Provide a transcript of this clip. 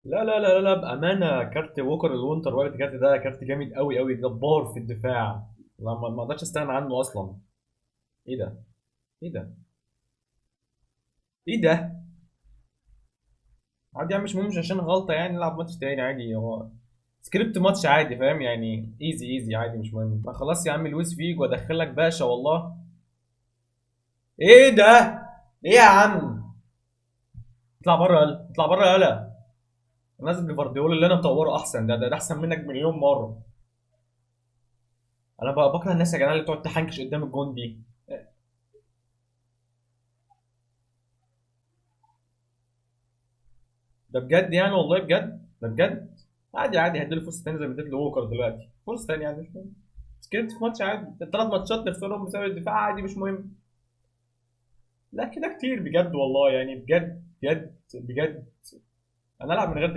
لا لا لا لا، بامانه كارت ووكر الوينتر وايلد كارت ده كارت جامد قوي قوي، جبار في الدفاع. ما اقدرش استغنى عنه اصلا. ايه ده؟ ايه ده؟ ايه ده؟ عادي يا عم، مش عشان غلطه يعني نلعب ماتش تاني عادي. هو سكريبت ماتش عادي، فاهم يعني؟ ايزي ايزي عادي، مش مهم. ما خلاص يا عم، لويس فيج وادخل لك باشا والله. ايه ده؟ ايه يا عم؟ اطلع بره يلا، اطلع بره يلا. نازل بفارديول اللي انا مطوره احسن. ده احسن منك مليون مره. انا بقى بكره الناس يا جدعان اللي بتقعد تحنكش قدام الجون دي. ده بجد يعني، والله بجد، ده بجد. عادي عادي، هديله فرصه تانيه زي ما اديت لوكر دلوقتي. فرصه تانيه يعني، مش مهم. سكريبت في ماتش عادي، الثلاث ماتشات نخسرهم بسبب الدفاع عادي، مش مهم. لا كده كتير بجد والله يعني، بجد بجد بجد. انا العب من غير